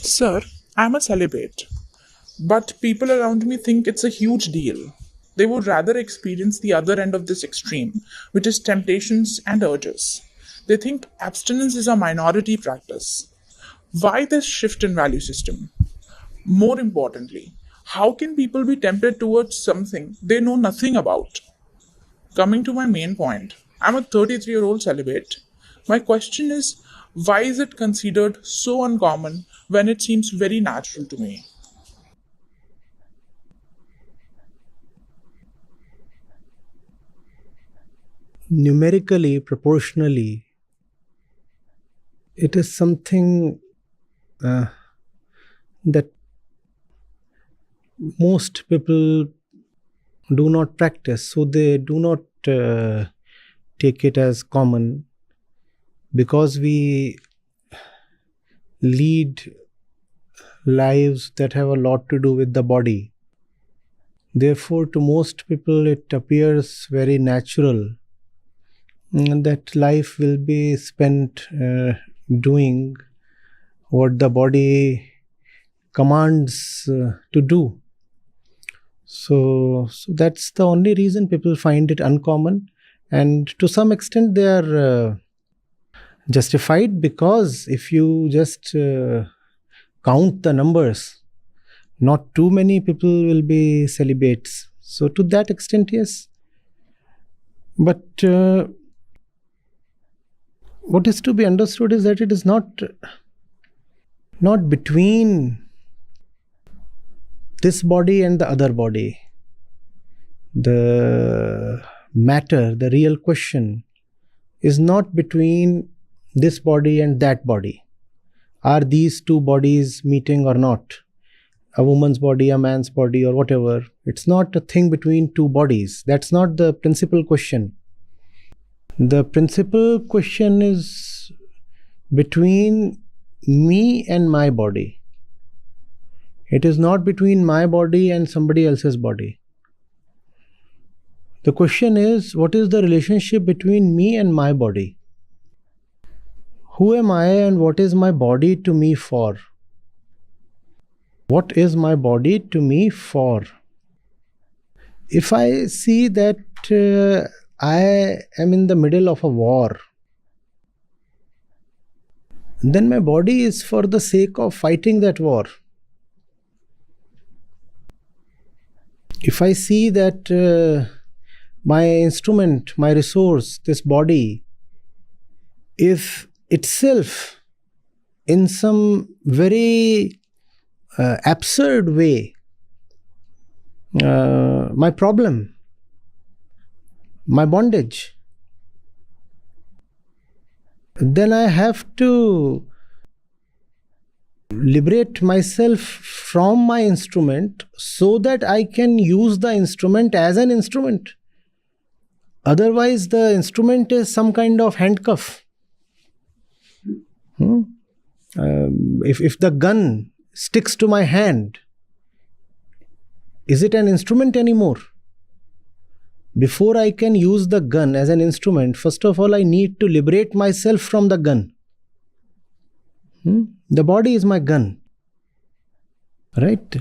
Sir, I'm a celibate, but people around me think it's a huge deal. They would rather experience the other end of this extreme, which is temptations and urges. They think abstinence is a minority practice. Why this shift in value system? More importantly, how can people be tempted towards something they know nothing about? Coming to my main point, I'm a 33-year-old celibate. My question is, why is it considered so uncommon when it seems very natural to me? Numerically, proportionally, it is something that most people do not practice, so they do not take it as common, because we lead lives that have a lot to do with the body. Therefore, to most people, it appears very natural that life will be spent doing what the body commands to do. So that's the only reason people find it uncommon, and to some extent they are justified, because if you just count the numbers, not too many people will be celibates. So to that extent, yes. But what is to be understood is that it is not between this body and the other body. The matter, the real question, is not between this body and that body. Are these two bodies meeting or not? A woman's body, a man's body, or whatever. It's not a thing between two bodies. That's not the principal question. The principal question is between me and my body. It is not between my body and somebody else's body. The question is, what is the relationship between me and my body? Who am I and what is my body to me for? What is my body to me for? If I see that I am in the middle of a war, then my body is for the sake of fighting that war. If I see that my instrument, my resource, this body, is itself in some very absurd way my problem, my bondage, then I have to liberate myself from my instrument so that I can use the instrument as an instrument. Otherwise, the instrument is some kind of handcuff. If the gun sticks to my hand, is it an instrument anymore? Before I can use the gun as an instrument, first of all, I need to liberate myself from the gun. The body is my gun, right?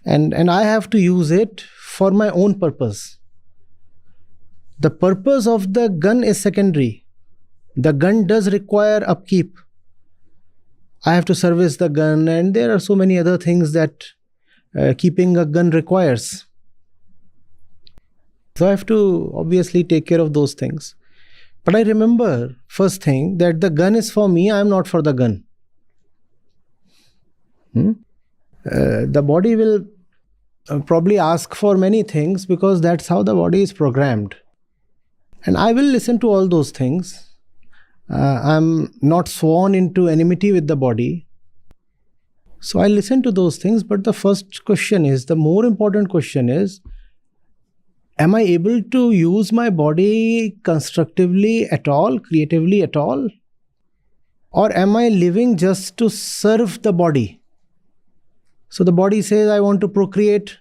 And I have to use it for my own purpose. The purpose of the gun is secondary. The gun does require upkeep. I have to service the gun, and there are so many other things that keeping a gun requires. So I have to obviously take care of those things. But I remember, first thing, that the gun is for me, I am not for the gun. The body will probably ask for many things, because that's how the body is programmed. And I will listen to all those things. I'm not sworn into enmity with the body. So I listen to those things, but the first question is, the more important question is, am I able to use my body constructively at all, creatively at all? Or am I living just to serve the body? So the body says, I want to procreate,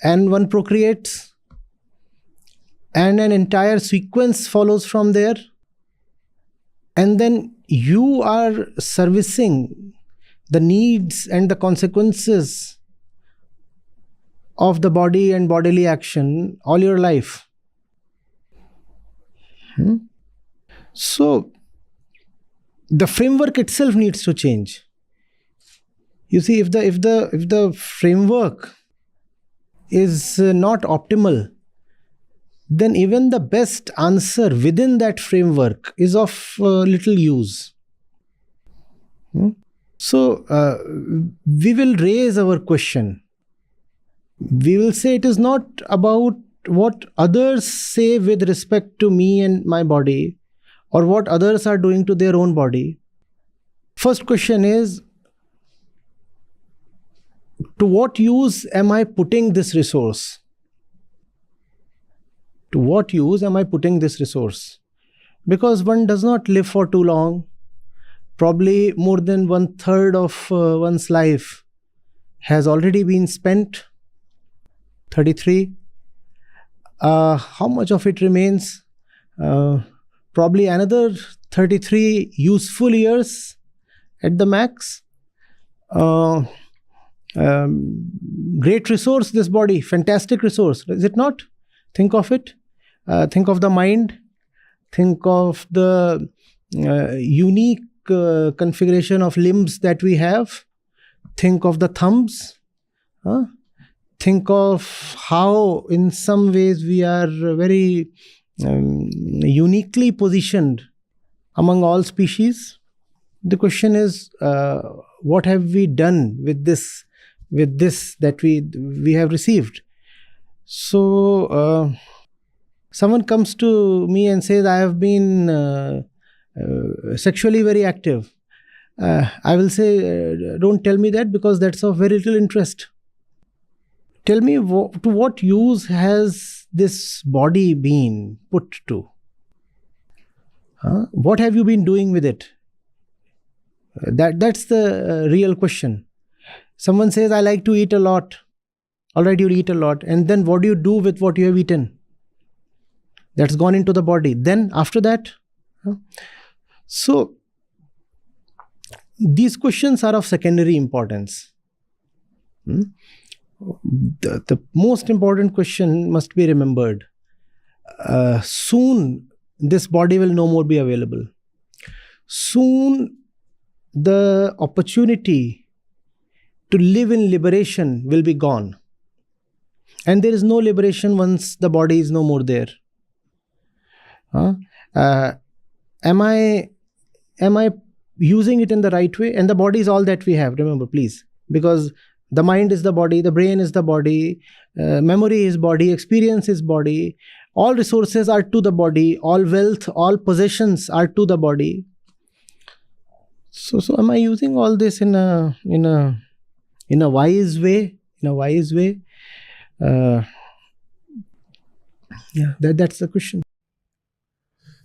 and one procreates, and an entire sequence follows from there. And then you are servicing the needs and the consequences of the body and bodily action all your life. So the framework itself needs to change. You see, if the framework is not optimal, then even the best answer within that framework is of little use. So we will raise our question. We will say it is not about what others say with respect to me and my body, or what others are doing to their own body. First question is, to what use am I putting this resource? To what use am I putting this resource? Because one does not live for too long. Probably more than 1/3 of one's life has already been spent. 33. How much of it remains? Probably another 33 useful years at the max. Great resource, this body, fantastic resource, is it not? Think of it. Think of the mind. Think of the unique configuration of limbs that we have. Think of the thumbs. Think of how, in some ways, we are very uniquely positioned among all species. The question is, what have we done with this that we have received? So someone comes to me and says, I have been sexually very active. I will say, don't tell me that, because that's of very little interest. Tell me, to what use has this body been put to? What have you been doing with it? That's the real question. Someone says, I like to eat a lot. All right, you eat a lot. And then what do you do with what you have eaten? That's gone into the body. Then after that? So these questions are of secondary importance. The most important question must be remembered. Soon this body will no more be available. Soon the opportunity to live in liberation will be gone. And there is no liberation once the body is no more there. Am I using it in the right way? And the body is all that we have, remember, please. Because the mind is the body, the brain is the body, memory is body, experience is body. All resources are to the body, all wealth, all possessions are to the body. So am I using all this in a wise way? In a wise way? That's the question.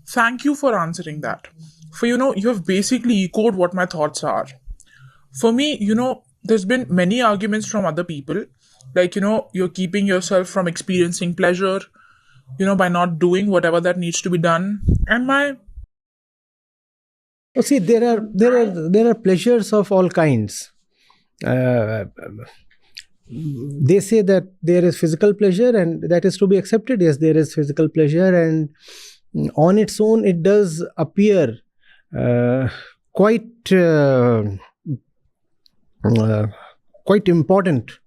Thank you for answering that. For, you have basically echoed what my thoughts are. For me, there's been many arguments from other people. Like, you're keeping yourself from experiencing pleasure, by not doing whatever that needs to be done. And see, there are pleasures of all kinds. They say that there is physical pleasure and that is to be accepted. Yes, there is physical pleasure, and on its own it does appear quite important.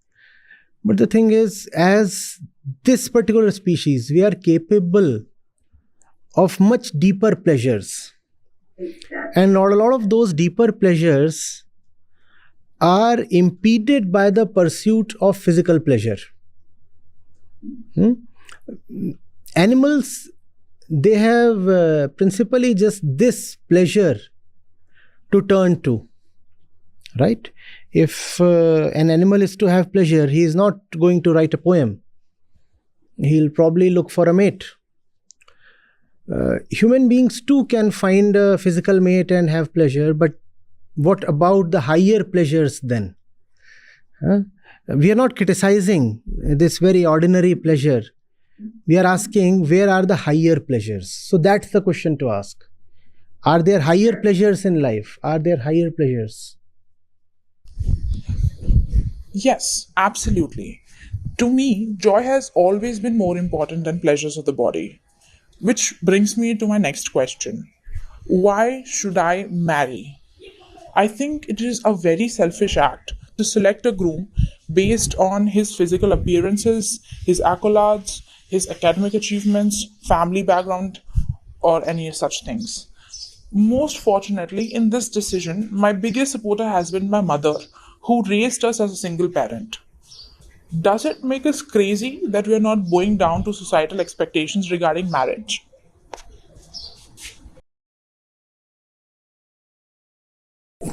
But the thing is, as this particular species, we are capable of much deeper pleasures. And a lot of those deeper pleasures are impeded by the pursuit of physical pleasure. Animals, they have principally just this pleasure to turn to, right? If an animal is to have pleasure, he is not going to write a poem. He'll probably look for a mate. Human beings too can find a physical mate and have pleasure, but what about the higher pleasures then? We are not criticizing this very ordinary pleasure. We are asking, where are the higher pleasures? So that's the question to ask. Are there higher pleasures in life? Are there higher pleasures? Yes, absolutely. To me, joy has always been more important than pleasures of the body. Which brings me to my next question. Why should I marry? I think it is a very selfish act to select a groom based on his physical appearances, his accolades, his academic achievements, family background, or any such things. Most fortunately, in this decision, my biggest supporter has been my mother, who raised us as a single parent. Does it make us crazy that we are not bowing down to societal expectations regarding marriage?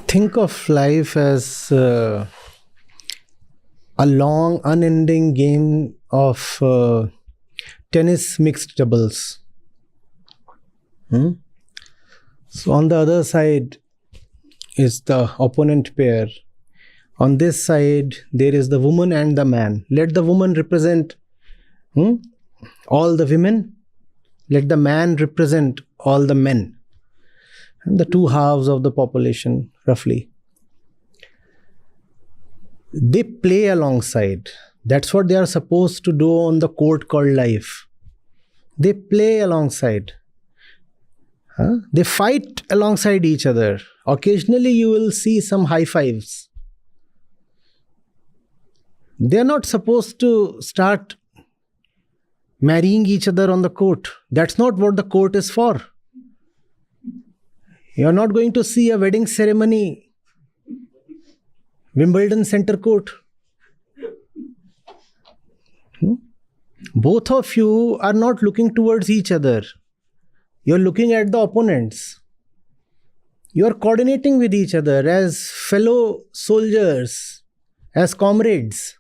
Think of life as a long, unending game of tennis mixed doubles. So, on the other side is the opponent pair. On this side, there is the woman and the man. Let the woman represent all the women, let the man represent all the men, and the two halves of the population, roughly. They play alongside. That's what they are supposed to do on the court called life. They play alongside. They fight alongside each other. Occasionally, you will see some high fives. They are not supposed to start marrying each other on the court. That's not what the court is for. You are not going to see a wedding ceremony, Wimbledon Center Court. Both of you are not looking towards each other. You're looking at the opponents. You're coordinating with each other as fellow soldiers, as comrades.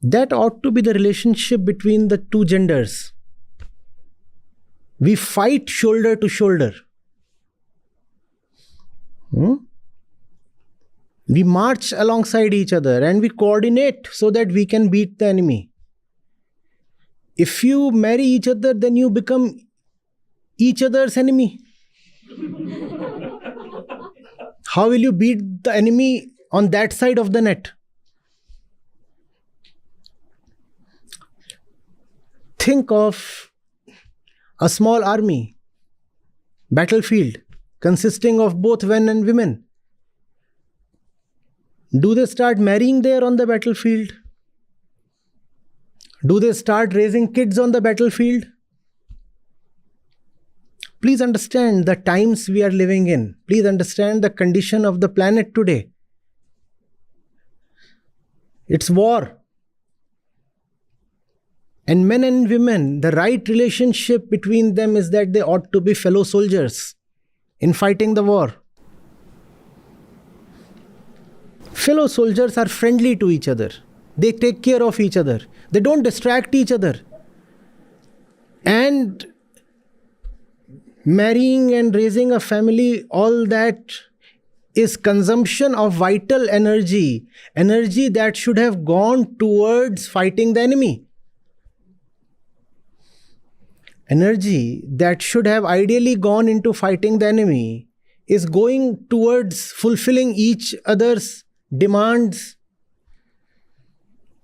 That ought to be the relationship between the two genders. We fight shoulder to shoulder. We march alongside each other and we coordinate so that we can beat the enemy. If you marry each other, then you become each other's enemy. How will you beat the enemy on that side of the net? Think of a small army, battlefield, consisting of both men and women. Do they start marrying there on the battlefield? Do they start raising kids on the battlefield? Please understand the times we are living in. Please understand the condition of the planet today. It's war. And men and women, the right relationship between them is that they ought to be fellow soldiers in fighting the war. Fellow soldiers are friendly to each other. They take care of each other. They don't distract each other. And marrying and raising a family, all that is consumption of vital energy, energy that should have gone towards fighting the enemy. Energy that should have ideally gone into fighting the enemy is going towards fulfilling each other's demands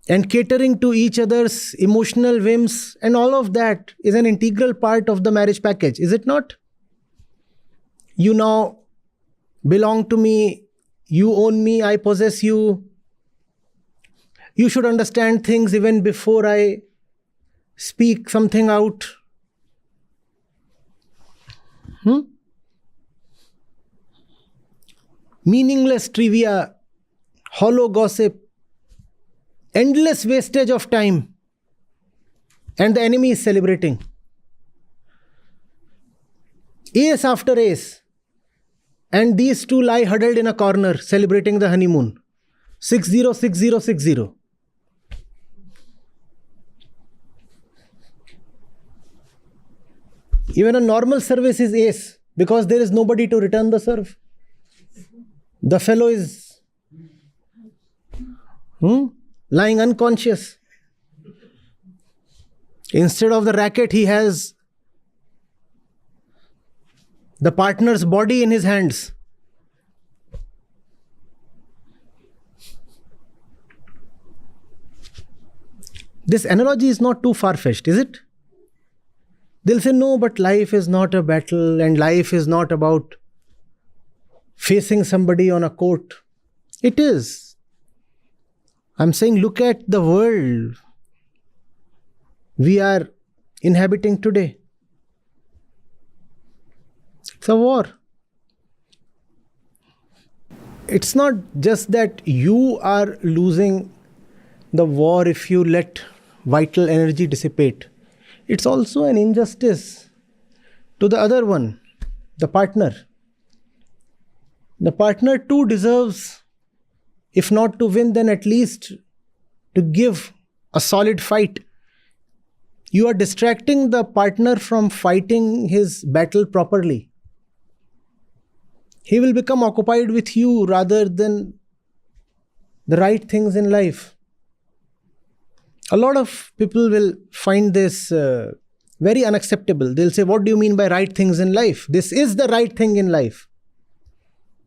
and catering to each other's emotional whims, and all of that is an integral part of the marriage package, is it not? You now belong to me, you own me, I possess you. You should understand things even before I speak something out. Meaningless trivia, hollow gossip, endless wastage of time, and the enemy is celebrating. Ace after ace, and these two lie huddled in a corner celebrating the honeymoon. 60, 60, 60. Even a normal service is ace because there is nobody to return the serve. The fellow is lying unconscious. Instead of the racket, he has the partner's body in his hands. This analogy is not too far-fetched, is it? They'll say, no, but life is not a battle and life is not about facing somebody on a court. It is. I'm saying, look at the world we are inhabiting today. It's a war. It's not just that you are losing the war if you let vital energy dissipate. It's also an injustice to the other one, the partner. The partner too deserves, if not to win, then at least to give a solid fight. You are distracting the partner from fighting his battle properly. He will become occupied with you rather than the right things in life. A lot of people will find this very unacceptable. They'll say, what do you mean by right things in life? This is the right thing in life.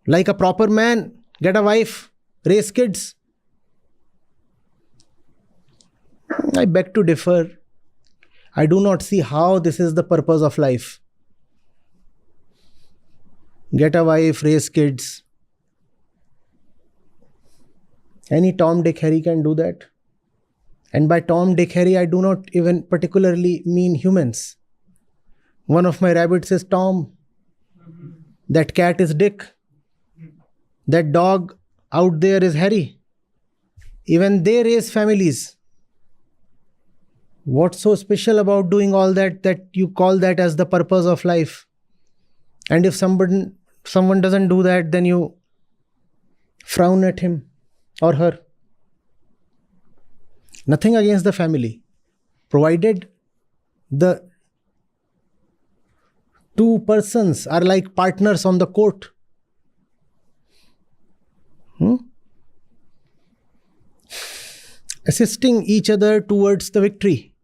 Like a proper man, get a wife, raise kids. I beg to differ. I do not see how this is the purpose of life. Get a wife, raise kids. Any Tom, Dick, Harry can do that. And by Tom, Dick, Harry, I do not even particularly mean humans. One of my rabbits is Tom. That cat is Dick. That dog out there is Harry. Even they raise families. What's so special about doing all that you call that as the purpose of life? And if someone doesn't do that, then you frown at him or her. Nothing against the family, provided the two persons are like partners on the court. Assisting each other towards the victory.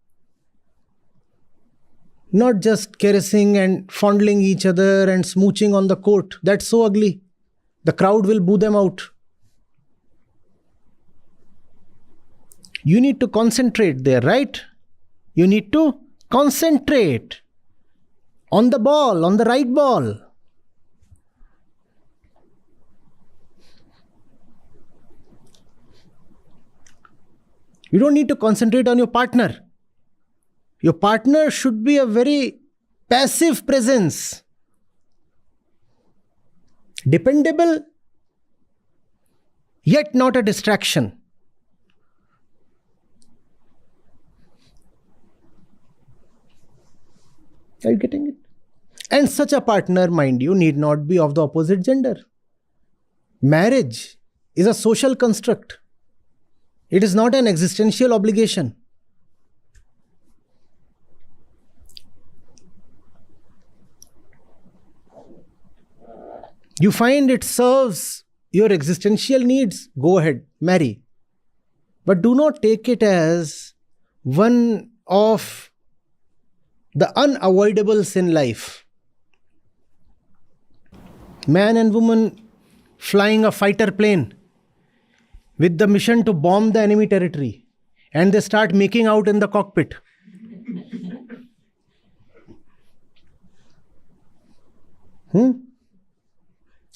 Not just caressing and fondling each other and smooching on the court. That's so ugly. The crowd will boo them out. You need to concentrate there, right? You need to concentrate on the ball, on the right ball. You don't need to concentrate on your partner. Your partner should be a very passive presence. Dependable, yet not a distraction. Are you getting it? And such a partner, mind you, need not be of the opposite gender. Marriage is a social construct. It is not an existential obligation. You find it serves your existential needs, go ahead, marry. But do not take it as one of the unavoidables in life. Man and woman flying a fighter plane with the mission to bomb the enemy territory, and they start making out in the cockpit.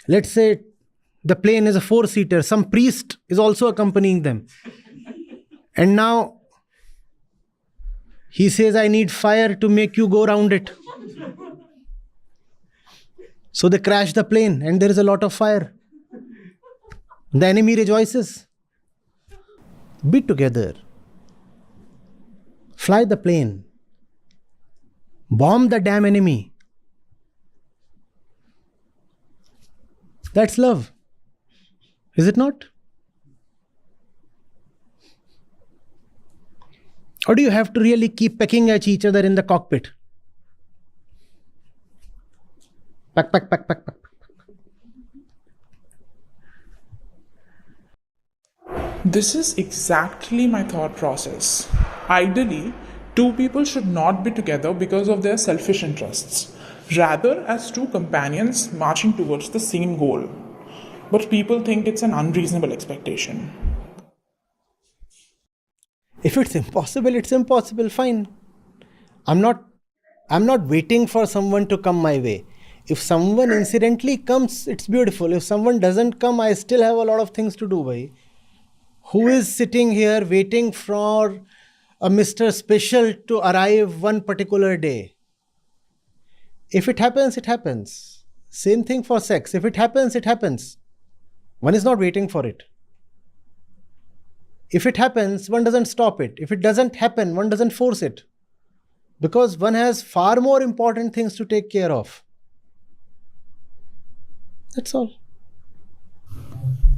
Let's say the plane is a 4-seater, some priest is also accompanying them. And now he says, I need fire to make you go around it. So they crash the plane and there is a lot of fire. The enemy rejoices. Be together. Fly the plane. Bomb the damn enemy. That's love. Is it not? Or do you have to really keep pecking at each other in the cockpit? Peck, peck, peck, peck, peck. This is exactly my thought process. Ideally, two people should not be together because of their selfish interests, rather as two companions marching towards the same goal. But people think it's an unreasonable expectation. If it's impossible, it's impossible. Fine. I'm not waiting for someone to come my way. If someone incidentally comes, it's beautiful. If someone doesn't come, I still have a lot of things to do. Bhai. Who is sitting here waiting for a Mr. Special to arrive one particular day? If it happens, it happens. Same thing for sex. If it happens, it happens. One is not waiting for it. If it happens, one doesn't stop it. If it doesn't happen, one doesn't force it. Because one has far more important things to take care of. That's all.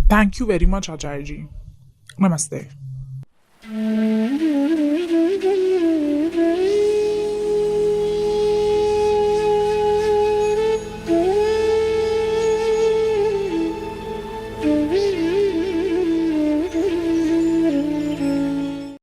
Thank you very much, Acharya ji. Namaste.